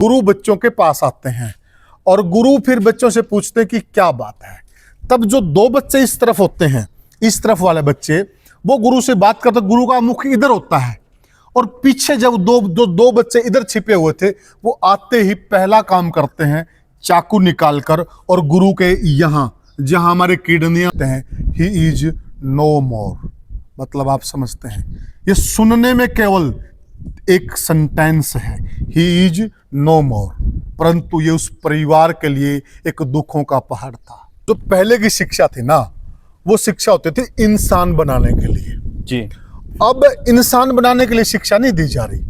गुरु बच्चों के पास आते हैं और गुरु फिर बच्चों से पूछते हैं कि क्या बात है। तब जो दो बच्चे इस तरफ होते हैं, इस तरफ वाले बच्चे, वो गुरु से बात करते, गुरु का मुख इधर होता है और पीछे जब दो बच्चे इधर छिपे हुए थे, वो आते ही पहला काम करते हैं चाकू निकालकर और गुरु के यहां जहां हमारे किडनियां हैं, ही इज नो मोर। मतलब आप समझते हैं, ये सुनने में केवल एक सेंटेंस है, ही इज नो मोर, परंतु ये उस परिवार के लिए एक दुखों का पहाड़ था। जो पहले की शिक्षा थी ना, वो शिक्षा होती थी इंसान बनाने के लिए जी। अब इंसान बनाने के लिए शिक्षा नहीं दी जा रही,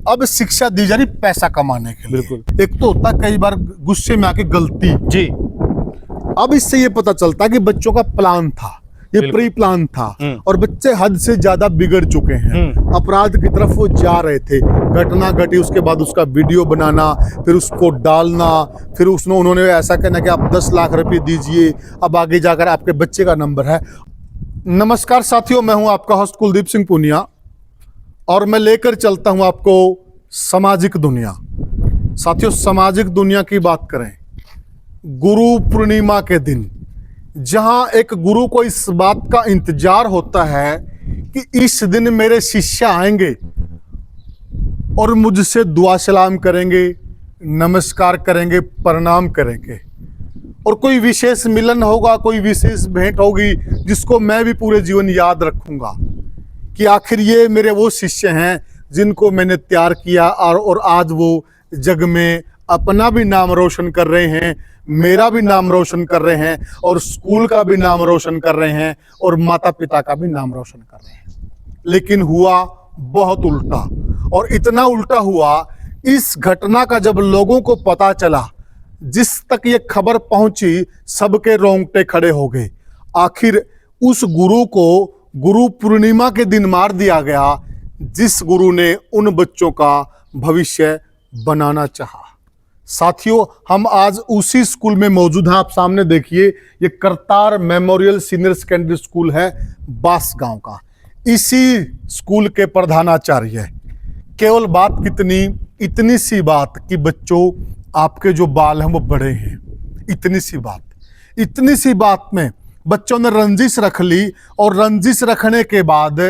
अब शिक्षा दी जा रही पैसा कमाने के लिए। बिल्कुल। एक तो होता कई बार गुस्से में आके गलती जी। अब इससे ये पता चलता कि बच्चों का प्लान था, ये प्री प्लान था और बच्चे हद से ज्यादा बिगड़ चुके हैं, अपराध की तरफ वो जा रहे थे। घटना घटी, उसके बाद उसका वीडियो बनाना, फिर उसको डालना, फिर उन्होंने ऐसा कहना कि आप 10 लाख रुपए दीजिए, अब आगे जाकर आपके बच्चे का नंबर है। नमस्कार साथियों, मैं हूं आपका होस्ट कुलदीप सिंह पुनिया और मैं लेकर चलता हूं आपको सामाजिक दुनिया। साथियों, सामाजिक दुनिया की बात करें, गुरु पूर्णिमा के दिन, जहां एक गुरु को इस बात का इंतजार होता है कि इस दिन मेरे शिष्य आएंगे और मुझसे दुआ सलाम करेंगे, नमस्कार करेंगे, प्रणाम करेंगे और कोई विशेष मिलन होगा, कोई विशेष भेंट होगी जिसको मैं भी पूरे जीवन याद रखूंगा कि आखिर ये मेरे वो शिष्य हैं जिनको मैंने तैयार किया और आज वो जग में अपना भी नाम रोशन कर रहे हैं, मेरा भी नाम रोशन कर रहे हैं और स्कूल का भी नाम रोशन कर रहे हैं और माता पिता का भी नाम रोशन कर रहे हैं। लेकिन हुआ बहुत उल्टा, और इतना उल्टा हुआ, इस घटना का जब लोगों को पता चला, जिस तक ये खबर पहुंची, सबके रोंगटे खड़े हो गए। आखिर उस गुरु को गुरु पूर्णिमा के दिन मार दिया गया जिस गुरु ने उन बच्चों का भविष्य बनाना चाहा। साथियों, हम आज उसी स्कूल में मौजूद हैं। आप सामने देखिए, ये Kartar memorial senior secondary school है बास गांव का। इसी स्कूल के प्रधानाचार्य है। केवल बात कितनी, इतनी सी बात कि बच्चों आपके जो बाल हैं वो बड़े हैं, इतनी सी बात। इतनी सी बात में बच्चों ने रंजिश रख ली और रंजिश रखने के बाद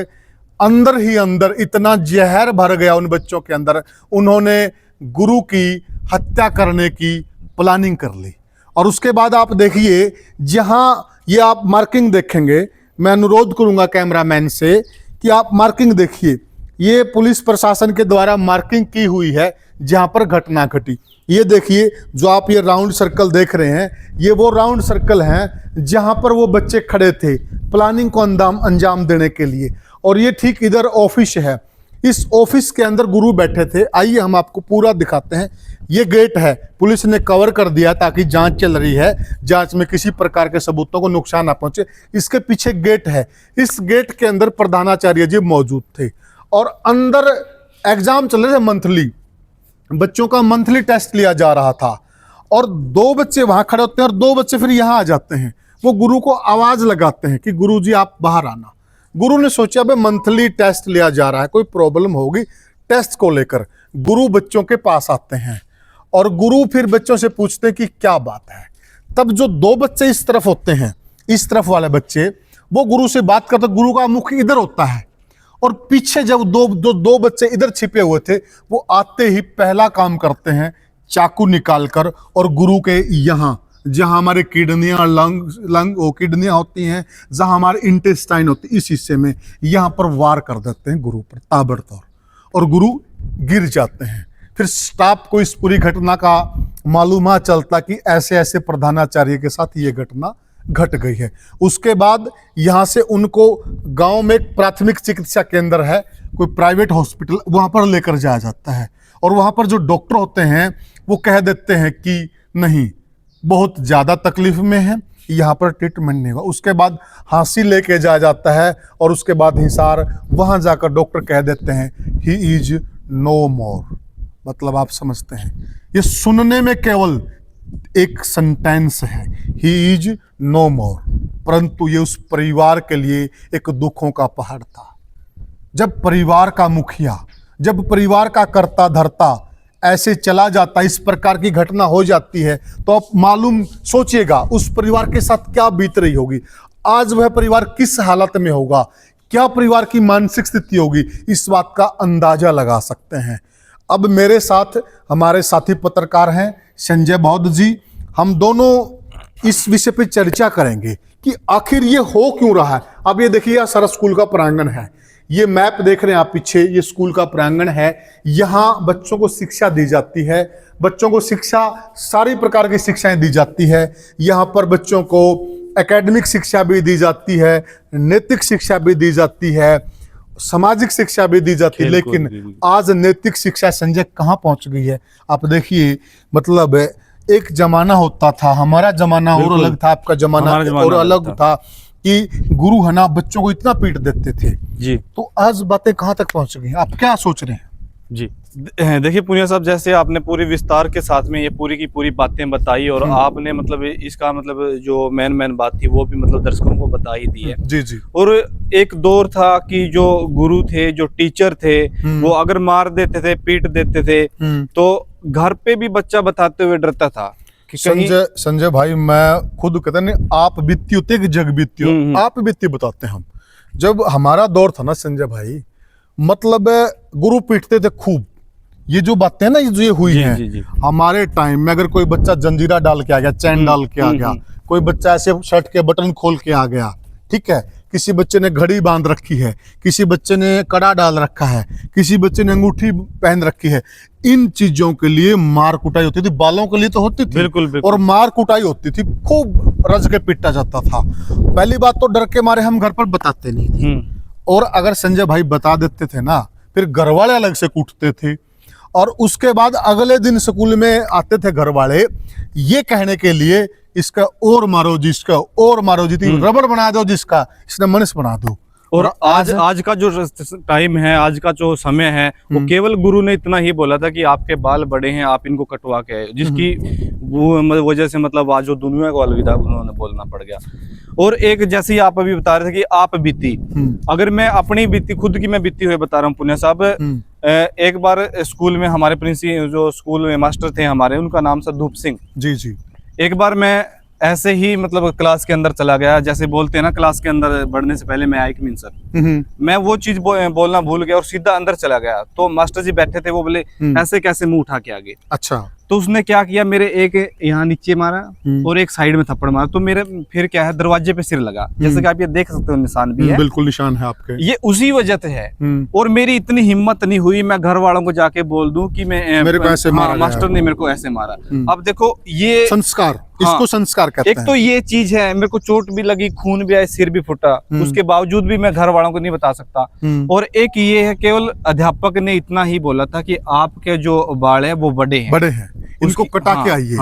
अंदर ही अंदर इतना जहर भर गया उन बच्चों के अंदर, उन्होंने गुरु की हत्या करने की प्लानिंग कर ली। और उसके बाद आप देखिए, जहां ये आप मार्किंग देखेंगे, मैं अनुरोध करूंगा कैमरामैन से कि आप मार्किंग देखिए, ये पुलिस प्रशासन के द्वारा मार्किंग की हुई है जहां पर घटना घटी। ये देखिए, जो आप ये राउंड सर्कल देख रहे हैं, ये वो राउंड सर्कल हैं जहां पर वो बच्चे खड़े थे प्लानिंग को अंजाम देने के लिए। और ये ठीक इधर ऑफिस है, इस ऑफिस के अंदर गुरु बैठे थे। आइए हम आपको पूरा दिखाते हैं। ये गेट है, पुलिस ने कवर कर दिया ताकि जांच चल रही है, जांच में किसी प्रकार के सबूतों को नुकसान ना पहुंचे। इसके पीछे गेट है, इस गेट के अंदर प्रधानाचार्य जी मौजूद थे और अंदर एग्जाम चल रहे थे, मंथली बच्चों का मंथली टेस्ट लिया जा रहा था। और दो बच्चे वहां खड़े होते हैं और दो बच्चे फिर यहां आ जाते हैं। वो गुरु को आवाज लगाते हैं कि गुरु जी आप बाहर आना। गुरु ने सोचा भाई मंथली टेस्ट लिया जा रहा है, कोई प्रॉब्लम होगी टेस्ट को लेकर। गुरु बच्चों के पास आते हैं और गुरु फिर बच्चों से पूछते हैं कि क्या बात है। तब जो दो बच्चे इस तरफ होते हैं, इस तरफ वाले बच्चे, वो गुरु से बात करते, गुरु का मुख इधर होता है और पीछे जब दो बच्चे इधर छिपे हुए थे, वो आते ही पहला काम करते हैं चाकू निकालकर और गुरु के यहां जहां हमारे किडनियां किडनियां होती हैं, जहां हमारे इंटेस्टाइन होती है, इस हिस्से में यहां पर वार कर देते हैं गुरु पर ताबड़तोड़ और गुरु गिर जाते हैं। फिर स्टाफ को इस पूरी घटना का मालूम चलता कि ऐसे ऐसे प्रधानाचार्य के साथ ये घटना घट गई है। उसके बाद यहां से उनको गांव में एक प्राथमिक चिकित्सा केंद्र है, कोई प्राइवेट हॉस्पिटल, वहां पर लेकर जाया जाता है और वहां पर जो डॉक्टर होते हैं वो कह देते हैं कि नहीं, बहुत ज़्यादा तकलीफ में है, यहाँ पर ट्रीटमेंट नहीं होगा। उसके बाद हांसी लेके जाया जाता है और उसके बाद हिसार, वहाँ जाकर डॉक्टर कह देते हैं ही इज नो मोर। मतलब आप समझते हैं, ये सुनने में केवल एक सेंटेंस है, ही इज नो मोर, परंतु ये उस परिवार के लिए एक दुखों का पहाड़ था। जब परिवार का मुखिया, जब परिवार का कर्ता धर्ता ऐसे चला जाता है, इस प्रकार की घटना हो जाती है, तो आप मालूम सोचिएगा उस परिवार के साथ क्या बीत रही होगी। आज वह परिवार किस हालत में होगा, क्या परिवार की मानसिक स्थिति होगी, इस बात का अंदाजा लगा सकते हैं। अब मेरे साथ हमारे साथी पत्रकार हैं संजय बौद्ध जी। हम दोनों इस विषय पे चर्चा करेंगे कि आखिर ये हो क्यों रहा है। अब ये देखिए, यह सारा स्कूल का प्रांगण है, ये मैप देख रहे हैं आप पीछे, ये स्कूल का प्रांगण है। यहाँ बच्चों को शिक्षा दी जाती है, बच्चों को शिक्षा, सारी प्रकार की शिक्षाएं दी जाती है। यहाँ पर बच्चों को एकेडमिक शिक्षा भी दी जाती है, नैतिक शिक्षा भी दी जाती है, सामाजिक शिक्षा भी दी जाती है। लेकिन आज नैतिक शिक्षा संजय कहाँ पहुंच गई है। आप देखिए, मतलब एक जमाना होता था, हमारा जमाना और अलग था, आपका जमाना और अलग था, कि गुरु है ना बच्चों को इतना पीट देते थे जी। तो आज बातें कहाँ तक पहुंच गई, आप क्या सोच रहे हैं जी? देखिए पुनिया साहब, जैसे आपने पूरी विस्तार के साथ में ये पूरी की पूरी बातें बताई, और आपने मतलब इसका मतलब जो मेन बात थी वो भी मतलब दर्शकों को बता ही दी है जी जी। और एक दौर था कि जो गुरु थे, जो टीचर थे, वो अगर मार देते थे, पीट देते थे, तो घर पे भी बच्चा बताते हुए डरता था। संजय भाई, मैं खुद कहते नहीं, आप बीती होते कि जग बीती हो, आप बीती बताते हैं हम। जब हमारा दौर था ना संजय भाई, मतलब गुरु पीटते थे खूब। ये जो बातें ना ये हुई हैं जी। हमारे टाइम में अगर कोई बच्चा जंजीरा डाल के आ गया, चैन डाल के आ गया, कोई बच्चा ऐसे शर्ट के बटन खोल के आ गया, ठीक है, किसी बच्चे ने घड़ी बांध रखी है, किसी बच्चे ने कड़ा डाल रखा है, किसी बच्चे ने अंगूठी पहन रखी है, इन चीजों के लिए मार कुटाई होती थी। बालों के लिए तो होती थी, बिल्कुल। और मार कुटाई होती थी, खूब रज के पीटा जाता था। पहली बात तो डर के मारे हम घर पर बताते नहीं थे, और अगर संजय भाई बता देते थे ना, फिर घर वाले अलग से कूटते थे, और उसके बाद अगले दिन स्कूल में आते थे घर वाले ये कहने के लिए, इसका और मारो जी, इसका और मारो जी, रबड़ बना दो जिसका, इसने मनुष्य बना दो। और आज का जो टाइम है, आज का जो समय है, वो केवल गुरु ने इतना ही बोला था कि आपके बाल बड़े हैं, आप इनको कटवा के आए, जिसकी वो वजह से मतलब आज जो दुनिया को अलविदा उन्होंने बोलना पड़ गया। और एक जैसे ही आप अभी बता रहे थे कि आप बीती, अगर मैं अपनी बीती, खुद की मैं बीती हुई बता रहा हूँ पुनिया साहब। एक बार स्कूल में हमारे प्रिंसिपल, जो स्कूल में मास्टर थे हमारे, उनका नाम था धूप सिंह जी जी। एक बार मैं ऐसे ही मतलब क्लास के अंदर चला गया, जैसे बोलते हैं ना क्लास के अंदर बढ़ने से पहले मैं आई मीन सर, मैं वो चीज बोलना भूल गया और सीधा अंदर चला गया। तो मास्टर जी बैठे थे, वो बोले ऐसे कैसे मुंह उठा के आगे। अच्छा। तो उसने क्या किया, मेरे एक यहाँ नीचे मारा और एक साइड में थप्पड़ मारा, तो मेरे फिर क्या है, दरवाजे पे सिर लगा, जैसे कि आप ये देख सकते हो, निशान भी है, बिल्कुल निशान है आपके, ये उसी वजह से है। और मेरी इतनी हिम्मत नहीं हुई मैं घर वालों को जाके बोल दूं कि मैं मेरे को ऐसे मारा, मास्टर ने मेरे को ऐसे मारा। अब देखो ये संस्कार, इसको संस्कार कहते हैं। एक तो ये चीज है, मेरे को चोट भी लगी, खून भी आया, सिर भी फूटा, उसके बावजूद भी मैं घर वालों को नहीं बता सकता। और एक ये है, केवल अध्यापक ने इतना ही बोला था कि आपके जो बाल है वो बड़े हैं, इनको कटा के आइए।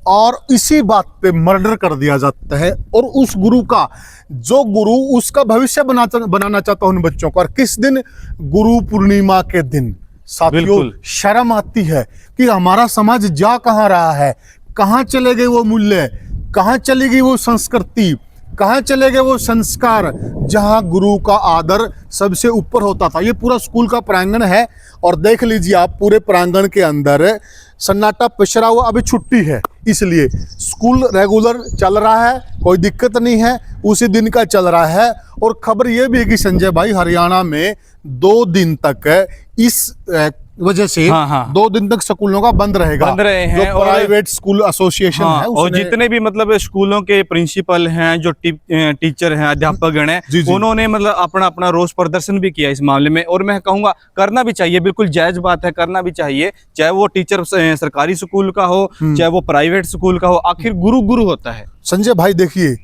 और इसी बात पे मर्डर कर दिया जाता है। और उस गुरु का, जो गुरु उसका भविष्य बनाना चाहता है उन बच्चों को। और किस दिन, गुरु पूर्णिमा के दिन। साथियों, शर्म आती है कि हमारा समाज जा कहाँ रहा है, कहाँ चले गए वो मूल्य, कहाँ चली गई वो संस्कृति, कहाँ चले गए वो संस्कार, जहां गुरु का आदर सबसे ऊपर होता था। ये पूरा स्कूल का प्रांगण है, और देख लीजिए आप, पूरे प्रांगण के अंदर सन्नाटा पसरा हुआ। अभी छुट्टी है, इसलिए स्कूल रेगुलर चल रहा है, कोई दिक्कत नहीं है, उसी दिन का चल रहा है। और खबर ये भी है कि संजय भाई, हरियाणा में 2 दिन तक इस वजह से 2 दिन तक स्कूलों का बंद रहेगा, बंद रहे हैं। जो प्राइवेट स्कूल एसोसिएशन है, और जितने भी मतलब स्कूलों के प्रिंसिपल हैं, जो टीचर हैं, अध्यापक गण हैं, उन्होंने मतलब अपना अपना रोष प्रदर्शन भी किया इस मामले में। और मैं कहूंगा करना भी चाहिए, बिल्कुल जायज बात है, करना भी चाहिए, चाहे वो टीचर सरकारी स्कूल का हो, चाहे वो प्राइवेट स्कूल का हो, आखिर गुरु गुरु होता है। संजय भाई देखिए,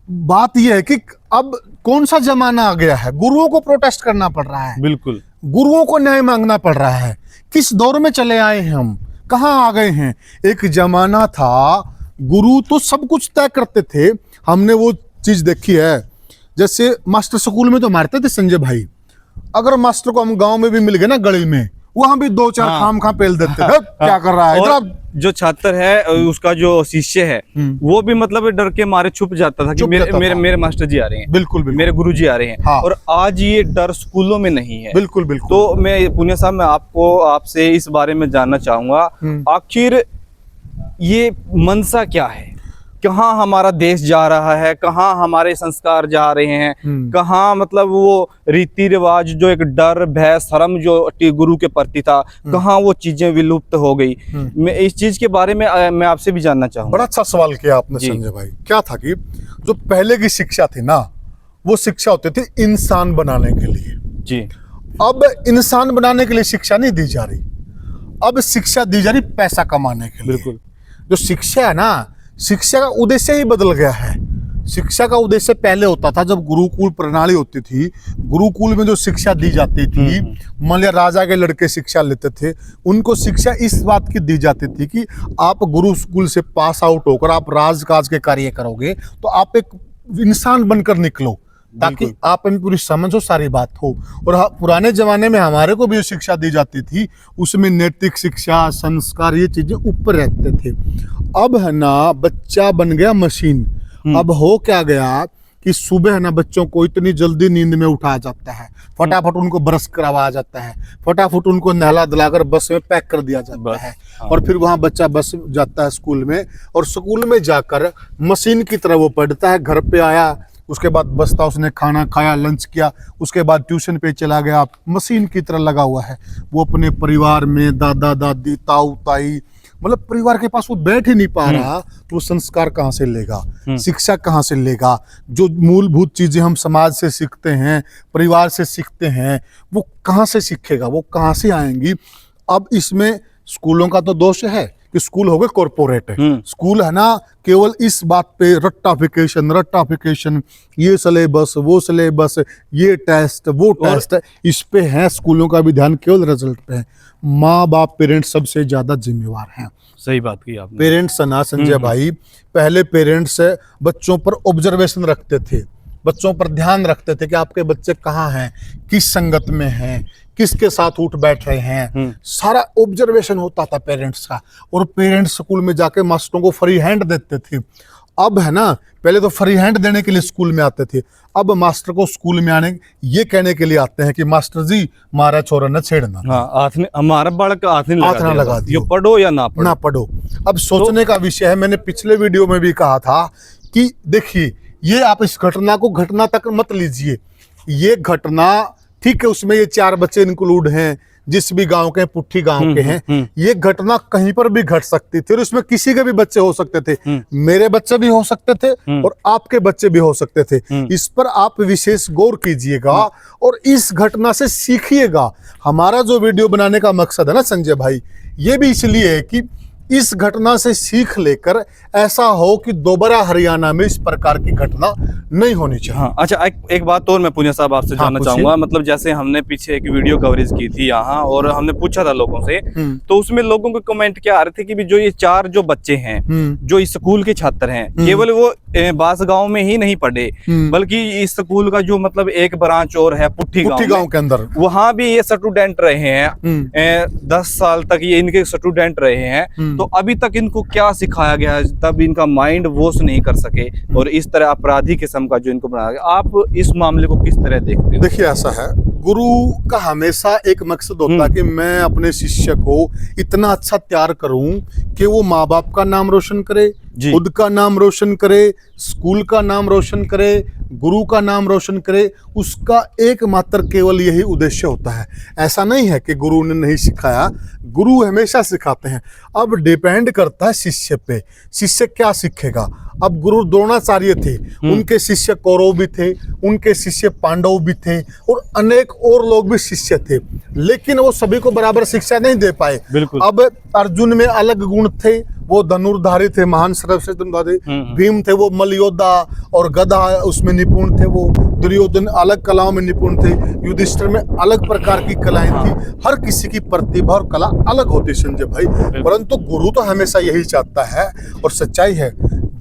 बात यह है कि अब कौन सा जमाना आ गया है, गुरुओं को प्रोटेस्ट करना पड़ रहा है, बिल्कुल गुरुओं को न्याय मांगना पड़ रहा है। किस दौर में चले आए हैं हम, कहाँ आ गए हैं। एक जमाना था गुरु तो सब कुछ तय करते थे, हमने वो चीज देखी है। जैसे मास्टर स्कूल में तो मारते थे संजय भाई, अगर मास्टर को हम गांव में भी मिल गए ना गली में, वहां भी दो चार हाँ। खाम खा पेल देते हैं, क्या कर रहा है और इधर? जो छात्र है उसका जो शिष्य है वो भी मतलब डर के मारे छुप जाता था कि छुप मेरे जाता मेरे था। मेरे मास्टर जी आ रहे हैं, बिल्कुल बिल्कुल मेरे गुरुजी आ रहे हैं। हाँ। और आज ये डर स्कूलों में नहीं है। बिल्कुल बिल्कुल। तो मैं पुनिया साहब, मैं आपसे इस बारे में जानना चाहूंगा, आखिर ये मनसा क्या है? कहाँ हमारा देश जा रहा है? कहाँ हमारे संस्कार जा रहे हैं? कहाँ मतलब वो रीति रिवाज, जो एक डर भय शर्म जो गुरु के प्रति था, कहाँ वो चीजें विलुप्त हो गई? मैं इस चीज के बारे में मैं आपसे भी जानना चाहूंगा। बड़ा अच्छा सवाल किया आपने संजय भाई। क्या था कि जो पहले की शिक्षा थी ना, वो शिक्षा होती थी इंसान बनाने के लिए। जी। अब इंसान बनाने के लिए शिक्षा नहीं दी जा रही, अब शिक्षा दी जा रही पैसा कमाने के लिए। बिल्कुल। जो शिक्षा है ना, शिक्षा का उद्देश्य ही बदल गया है। शिक्षा का उद्देश्य पहले होता था जब गुरुकुल प्रणाली होती थी, गुरुकुल में जो शिक्षा दी जाती थी, मान लिया राजा के लड़के शिक्षा लेते थे, उनको शिक्षा इस बात की दी जाती थी कि आप गुरुकुल से पास आउट होकर आप राजकाज के कार्य करोगे तो आप एक इंसान बनकर निकलो, ताकि आप में पूरी समझ हो, सारी बात हो। और पुराने जमाने में हमारे को भी जो शिक्षा दी जाती थी उसमें नैतिक शिक्षा, संस्कार, ये चीजें ऊपर रहते थे। अब है ना बच्चा बन गया मशीन। अब हो क्या गया कि सुबह है ना बच्चों को इतनी जल्दी नींद में उठाया जाता है, फटाफट उनको ब्रश करवाया जाता है, फटाफट उनको नहला दिलाकर बस में पैक कर दिया जाता है। और फिर वहाँ बच्चा बस जाता है स्कूल में, और स्कूल में जाकर मशीन की तरह वो पढ़ता है। घर पे आया, उसके बाद बस्ता उसने खाना खाया, लंच किया, उसके बाद ट्यूशन पे चला गया, मशीन की तरह लगा हुआ है। वो अपने परिवार में दादा दादी, ताऊ ताई, मतलब परिवार के पास वो बैठ ही नहीं पा रहा, तो वो संस्कार कहाँ से लेगा, शिक्षा कहाँ से लेगा? जो मूलभूत चीजें हम समाज से सीखते हैं, परिवार से सीखते हैं, वो कहाँ से सीखेगा, वो कहाँ से आएंगी? अब इसमें स्कूलों का तो दोष है कि स्कूल हो गए कॉरपोरेट। स्कूल है ना केवल इस बात पे रट्टाफिकेशन, ये सिलेबस, वो सिलेबस, ये टेस्ट, वो टेस्ट, इस पे है। स्कूलों का भी ध्यान केवल रिजल्ट पे है। माँ बाप, पेरेंट्स सबसे ज्यादा जिम्मेवार हैं। सही बात की आपने। पेरेंट्स है ना संजय भाई, पहले पेरेंट्स बच्चों पर ऑब्जर्वेशन रखते थे, बच्चों पर ध्यान रखते थे कि आपके बच्चे कहाँ हैं, किस संगत में हैं, किसके साथ उठ बैठ रहे हैं, सारा ऑब्जर्वेशन होता था पेरेंट्स का। और पेरेंट्स स्कूल में जाके मास्टरों को फ्री हैंड देते थे। अब है ना, पहले तो फ्री हैंड देने के लिए स्कूल में आते थे, अब मास्टर को स्कूल में आने ये कहने के लिए आते हैं कि मास्टर जी हमारा छोरा न छेड़ना। हाँ, हमारा बालक हाथ नहीं लगा दिया, पढ़ो या ना पढ़ो। अब सोचने का विषय है। मैंने पिछले वीडियो में भी कहा था कि देखिए, ये आप इस घटना को घटना तक मत लीजिए। ये घटना ठीक है, उसमें ये 4 बच्चे इंक्लूड हैं, जिस भी गांव के, पुट्ठी गांव के हैं। ये घटना कहीं पर भी घट सकती थी और इसमें किसी के भी बच्चे हो सकते थे। मेरे बच्चे भी हो सकते थे और आपके बच्चे भी हो सकते थे। इस पर आप विशेष गौर कीजिएगा और इस घटना से सीखिएगा। हमारा जो वीडियो बनाने का मकसद है ना संजय भाई, ये भी इसलिए है कि इस घटना से सीख लेकर ऐसा हो कि दोबारा हरियाणा में इस प्रकार की घटना नहीं होनी चाहिए। हाँ, अच्छा, एक बात और मैं पुनिया साहब आपसे जानना चाहूंगा। मतलब जैसे हमने पीछे एक वीडियो कवरेज की थी यहाँ, और हमने पूछा था लोगों से, तो उसमें लोगों के कमेंट क्या आ रहे थे कि जो ये 4 जो बच्चे हैं, जो इस स्कूल के छात्र हैं, केवल वो बास गांव में ही नहीं पढ़े, बल्कि इस स्कूल का जो मतलब एक ब्रांच और है पुट्ठी गांव के अंदर, वहां भी ये स्टूडेंट रहे हैं। 10 साल तक ये इनके स्टूडेंट रहे हैं। तो अभी तक इनको क्या सिखाया गया है, तब इनका माइंड वॉश नहीं कर सके और इस तरह अपराधी किस्म का जो इनको बनाया गया। आप इस मामले को किस तरह देखते हो? देखिए, ऐसा है, गुरु का हमेशा एक मकसद होता है कि मैं अपने शिष्य को इतना अच्छा तैयार करूं कि वो माँ बाप का नाम रोशन करे, खुद का नाम रोशन करे, स्कूल का नाम रोशन करे, गुरु का नाम रोशन करे। उसका एकमात्र केवल यही उद्देश्य होता है। ऐसा नहीं है कि गुरु ने नहीं सिखाया, गुरु हमेशा सिखाते हैं। अब डिपेंड करता है शिष्य पे, शिष्य क्या सीखेगा। अब गुरु द्रोणाचार्य थे, उनके शिष्य कौरव भी थे, उनके शिष्य पांडव भी थे और अनेक और लोग भी शिष्य थे, लेकिन वो सभी को बराबर शिक्षा नहीं दे पाए। अब अर्जुन में अलग गुण थे, वो धनुर्धारी थे, महान सर्वश्रेष्ठ धनुर्धारी। भीम थे, वो मल्ल योद्धा और गदा उसमें निपुण थे। वो दुर्योधन अलग कलाओं में निपुण थे। युधिष्ठिर में अलग प्रकार की कलाएं थी। हर किसी की प्रतिभा और कला अलग होती संजय भाई, परंतु गुरु तो हमेशा यही चाहता है। और सच्चाई है,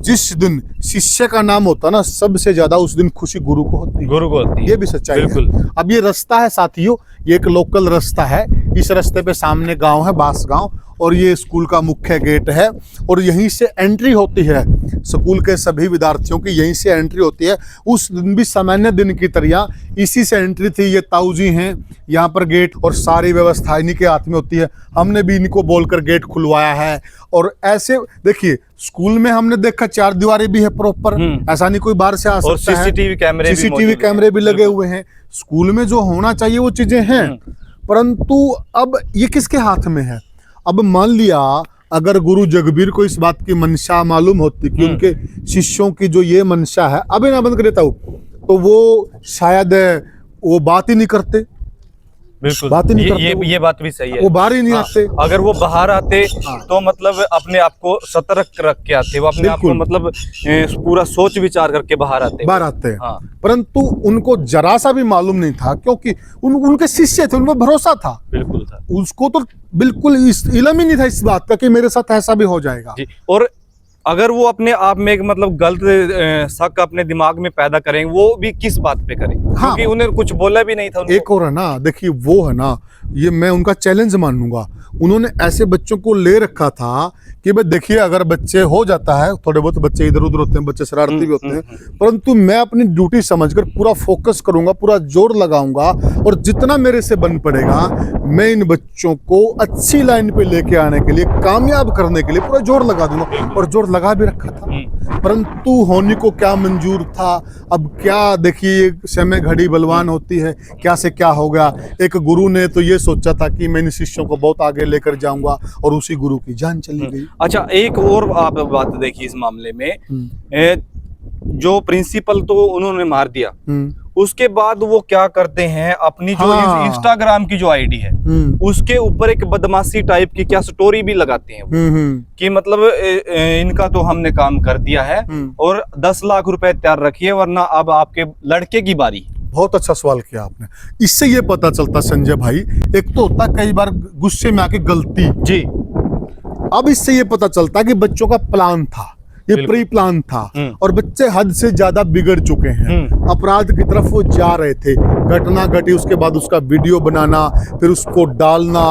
जिस दिन शिष्य का नाम होता ना, सबसे ज्यादा उस दिन खुशी गुरु को होती है। गुरु को होती है, ये भी सच्चाई है। अब ये रास्ता है साथियों, ये एक लोकल रास्ता है, इस रास्ते पे सामने गांव है, बास गांव, और ये स्कूल का मुख्य गेट है और यहीं से एंट्री होती है। स्कूल के सभी विद्यार्थियों की यहीं से एंट्री होती है। उस दिन भी सामान्य दिन की तरह इसी से एंट्री थी। ये ताऊजी हैं यहाँ पर गेट, और सारी व्यवस्था इन्हीं के हाथ में होती है। हमने भी इनको बोलकर गेट खुलवाया है। और ऐसे देखिए, स्कूल में हमने देखा 4 दीवारी भी है प्रॉपर, ऐसा नहीं कोई बाहर से आ सकता है। सीसीटीवी कैमरे भी लगे हुए हैं। स्कूल में जो होना चाहिए वो चीजें हैं, परंतु अब ये किसके हाथ में है? अब मान लिया अगर गुरु जगबीर को इस बात की मंशा मालूम होती कि उनके शिष्यों की जो ये मंशा है, अभी ना बंद कर देता हूँ, तो वो शायद वो बात ही नहीं करते। बिल्कुल, बात ही नहीं करते। ये बात भी सही है। वो बाहर ही नहीं आते। अगर वो बाहर आते तो मतलब अपने आप को सतर्क रख के आते, वो अपने आप को मतलब पूरा सोच विचार करके बाहर आते हैं। हाँ। परंतु उनको जरा सा भी मालूम नहीं था, क्योंकि उनके शिष्य थे, उनको भरोसा था। बिल्कुल था। उसको तो बिल्कुल इल्म ही नहीं था इस बात का कि मेरे साथ ऐसा भी हो जाएगा। और अगर वो अपने आप में एक मतलब गलत शक अपने दिमाग में पैदा करेंगे, वो भी किस बात पे करें? हाँ। क्योंकि उन्हें कुछ बोला भी नहीं था उनको। एक और है ना, देखिए वो है ना, ये मैं उनका चैलेंज मानूंगा। उन्होंने ऐसे बच्चों को ले रखा था कि भाई देखिए, अगर बच्चे हो जाता है, थोड़े बहुत बच्चे इधर उधर होते हैं, बच्चे शरारती भी होते हैं, परंतु मैं अपनी ड्यूटी समझकर पूरा फोकस करूंगा, पूरा जोर लगाऊंगा, और जितना मेरे से बन पड़ेगा मैं इन बच्चों को अच्छी लाइन पे लेके आने के लिए, कामयाब करने के लिए पूरा जोर लगा दूंगा। और जोर लगा भी रखा था, परंतु होने को क्या मंजूर था। अब क्या देखिए, समय घड़ी बलवान होती है, क्या से क्या हो गया। एक गुरु ने तो ये सोचा था कि मैं इन शिष्यों को बहुत आगे लेकर जाऊंगा, और उसी गुरु की जान चली गई। अच्छा, एक और आप बात देखिए इस मामले में, जो प्रिंसिपल तो उन्होंने मार दिया, उसके बाद वो क्या करते हैं, अपनी जो इंस्टाग्राम की जो आईडी है उसके ऊपर एक बदमाशी टाइप की क्या स्टोरी भी लगाते हैं कि मतलब इनका तो हमने काम कर दिया है और 10 लाख रुपए तैयार रखिए, वरना अब आपके लड़के की बारी। बहुत अच्छा सवाल किया आपने। इससे ये पता चलता संजय भाई, एक तो होता कई बार गुस्से में आके गलती जी। अब इससे ये पता चलता कि बच्चों का प्लान था, ये प्री प्लान था, और बच्चे हद से ज्यादा बिगड़ चुके हैं, अपराध की तरफ वो जा रहे थे। घटना घटी, उसके बाद उसका वीडियो बनाना, फिर उसको डालना,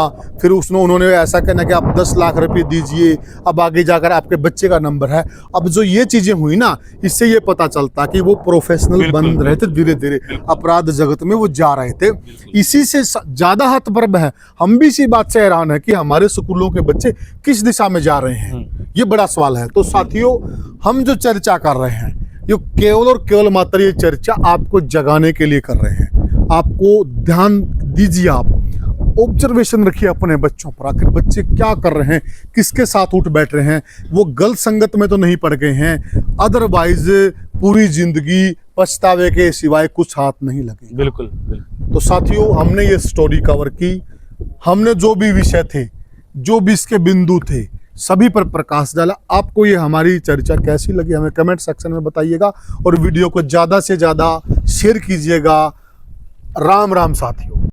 फिर उन्होंने ऐसा कहना कि आप 10 लाख रुपए दीजिए, अब आगे जाकर आपके बच्चे का नंबर है। अब जो ये चीजें हुई ना, इससे ये पता चलता कि वो प्रोफेशनल बन रहे थे, धीरे धीरे अपराध जगत में वो जा रहे थे। इसी से ज्यादा हतप्रभ है, हम भी इसी बात से हैरान है कि हमारे स्कूलों के बच्चे किस दिशा में जा रहे हैं। ये बड़ा सवाल है। तो साथियों, हम जो चर्चा कर रहे हैं, ये केवल और केवल मात्र ये चर्चा आपको जगाने के लिए कर रहे हैं। आपको ध्यान दीजिए, आप ऑब्जर्वेशन रखिए अपने बच्चों पर, आखिर बच्चे क्या कर रहे हैं, किसके साथ उठ बैठ रहे हैं, वो गलत संगत में तो नहीं पड़ गए हैं। अदरवाइज पूरी जिंदगी पछतावे के सिवाय कुछ हाथ नहीं लगे। बिल्कुल। तो साथियों, हमने ये स्टोरी कवर की, हमने जो भी विषय थे, जो भी इसके बिंदु थे, सभी पर प्रकाश डाला। आपको ये हमारी चर्चा कैसी लगी हमें कमेंट सेक्शन में बताइएगा, और वीडियो को ज़्यादा से ज़्यादा शेयर कीजिएगा। राम राम साथियों।